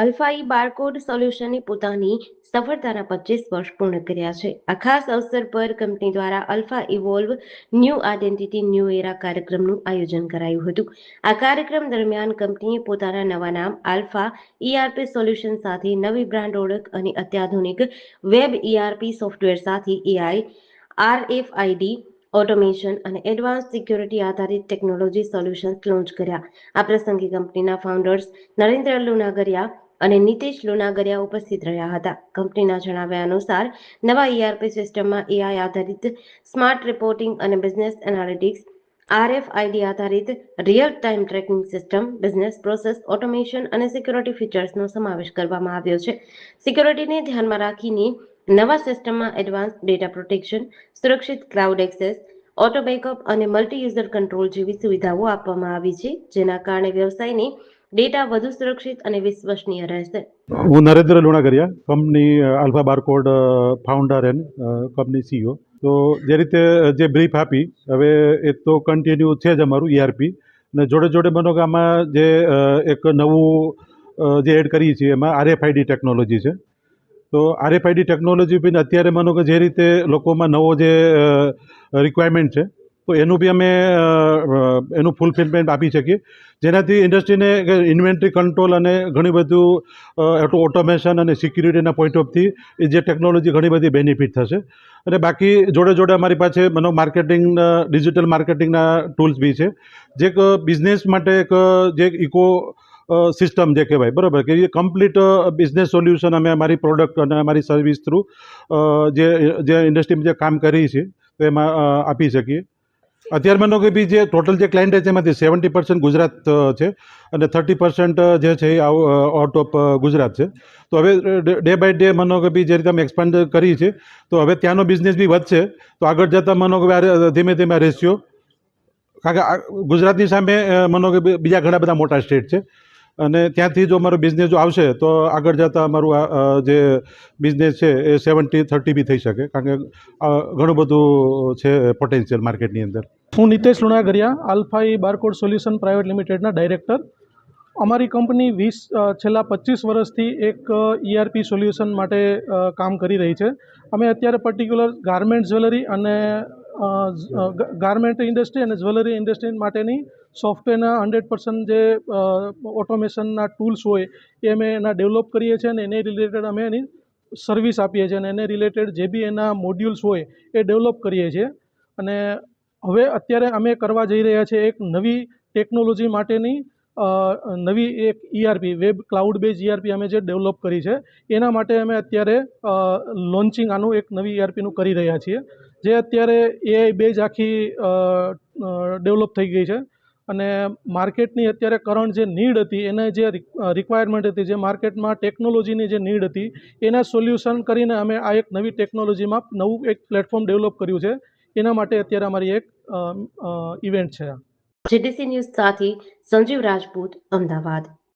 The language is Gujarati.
અલ્ફાઈ બારકોડ સોલ્યુશને પોતાની સફળતાના 25 વર્ષ પૂર્ણ કર્યા છે. આ ખાસ અવસર પર કંપની દ્વારા alpha evolve new identity new એરા કાર્યક્રમનું આયોજન કરાયું હતું. આ કાર્યક્રમ દરમિયાન કંપનીએ પોતાના નવા નામ આલ્ફા ઈઆરપી સોલ્યુશન સાથે નવી બ્રાન્ડ ઓળખ અને અત્યાધુનિક વેબ ઈઆરપી સોફ્ટવેર સાથે એઆઈ, આરએફઆઈડી ઓટોમેશન અને એડવાન્સ સિક્યોરિટી આધારિત ટેકનોલોજી સોલ્યુશન્સ લોન્ચ કર્યા. આ પ્રસંગે કંપનીના ફાઉન્ડર્સ નરેન્દ્ર લુનાગરિયા અને નીતિશ લુનાગરિયા ઉપસ્થિત રહ્યા હતા. કંપનીના જણાવ્યા અનુસાર નવા ઈઆરપી સિસ્ટમમાં એઆઈ આધારિત સ્માર્ટ રિપોર્ટિંગ અને બિઝનેસ એનાલિટિક્સ, આરએફઆઈડી આધારિત real time tracking system, business process automation અને સિક્યોરિટી ફીચર્સનો સમાવેશ કરવામાં આવ્યો છે. સિક્યોરિટીને ધ્યાનમાં રાખીને નવા સિસ્ટમમાં એડવાન્સ ડેટા પ્રોટેક્શન, સુરક્ષિત ક્લાઉડ એક્સેસ, ઓટો બેકઅપ અને મલ્ટી યુઝર કંટ્રોલ જેવી સુવિધાઓ આપવામાં આવી છે, જેના કારણે વ્યવસાયને ડેટા વધુ સુરક્ષિત અને વિશ્વસનીય રહેશે. હું Narendra Lunagariya, company alpha barcode founder and company CEO. તો જે રીતે જે બ્રીફ આપી, હવે એ તો કન્ટિન્યુ છે જ અમારું ઈઆરપી, અને જોડે જોડે માનો કે આમાં જે એક નવું જે એડ કરીએ છીએ એમાં આરએફઆઈડી ટેકનોલોજી છે. તો આરએફઆઈડી ટેકનોલોજી બી અત્યારે માનો કે જે રીતે લોકોમાં નવો જે રિક્વાયરમેન્ટ છે, તો એનું બી અમે એનું ફૂલફિલમેન્ટ આપી શકીએ, જેનાથી ઇન્ડસ્ટ્રીને ઇન્વેન્ટરી કંટ્રોલ અને ઘણી બધું ઓટોમેશન અને સિક્યુરિટીના પોઈન્ટ ઓફથી એ જે ટેકનોલોજી ઘણી બધી બેનિફિટ થશે. અને બાકી જોડે જોડે અમારી પાસે માર્કેટિંગ, ડિજિટલ માર્કેટિંગના ટૂલ્સ બી છે, જે એક બિઝનેસ માટે એક જે ઇકો સિસ્ટમ જે કહેવાય, બરાબર, કે એ કમ્પ્લીટ બિઝનેસ સોલ્યુશન અમે અમારી પ્રોડક્ટ અને અમારી સર્વિસ થ્રુ જે ઇન્ડસ્ટ્રીમાં જે કામ કરીએ છીએ તો એમાં આપી શકીએ. અત્યારે માનો કે બી જે ટોટલ જે ક્લાયન્ટ છે એમાંથી 70% ગુજરાત છે અને 30% જે છે એ આઉટ ઓફ ગુજરાત છે. તો હવે ડે બાય ડે માનો કે બી જે રીતે અમે એક્સપાન્ડ કરીએ છીએ, તો હવે ત્યાંનો બિઝનેસ બી વધશે. તો આગળ જતાં માનો કે ધીમે ધીમે રેશિયો, કારણ કે ગુજરાતની સામે માનો કે બીજા ઘણા બધા મોટા સ્ટેટ છે, અને ત્યાંથી જો અમારો બિઝનેસ જો આવશે તો આગળ જતાં અમારું જે બિઝનેસ છે એ 70-30 બી થઈ શકે, કારણ કે ઘણું બધું છે પોટેન્શિયલ માર્કેટની અંદર. હું Nitish Lunagariya, Alfai barcode solution private લિમિટેડના ડાયરેક્ટર. અમારી કંપની છેલ્લા 25 વર્ષથી એક ઈઆરપી સોલ્યુશન માટે કામ કરી રહી છે. અમે અત્યારે પર્ટિક્યુલર ગાર્મેન્ટ જ્વેલરી અને ગાર્મેન્ટ ઇન્ડસ્ટ્રી અને જ્વેલરી ઇન્ડસ્ટ્રી માટેની સોફ્ટવેરના 100% જે ઓટોમેશનના ટૂલ્સ હોય એ અમે એના ડેવલપ કરીએ છીએ, અને એને રિલેટેડ અમે એની સર્વિસ આપીએ છીએ, અને એને રિલેટેડ જે બી એના મોડ્યુલ્સ હોય એ ડેવલપ કરીએ છીએ. અને હવે અત્યારે અમે કરવા જઈ રહ્યા છીએ એક નવી ટેકનોલોજી માટેની નવી એક ERP, web cloud base ERP અમે જે ડેવલપ કરી છે, એના માટે અમે અત્યારે લોન્ચિંગ આનું એક નવી ઈઆરપીનું કરી રહ્યા છીએ, જે અત્યારે એઆઈ બેઝ આખી ડેવલપ થઈ ગઈ છે. અને માર્કેટની અત્યારે કરંટ જે નીડ હતી, એને જે રિક્વાયરમેન્ટ હતી, જે માર્કેટમાં ટેકનોલોજીની જે નીડ હતી, એના સોલ્યુશન કરીને અમે આ એક નવી ટેકનોલોજીમાં નવું એક પ્લેટફોર્મ ડેવલપ કર્યું છે. એના માટે અત્યારે અમારી એક ઇવેન્ટ છે. જીડીસી ન્યૂઝ સાથે સંજીવ રાજપૂત, અમદાવાદ.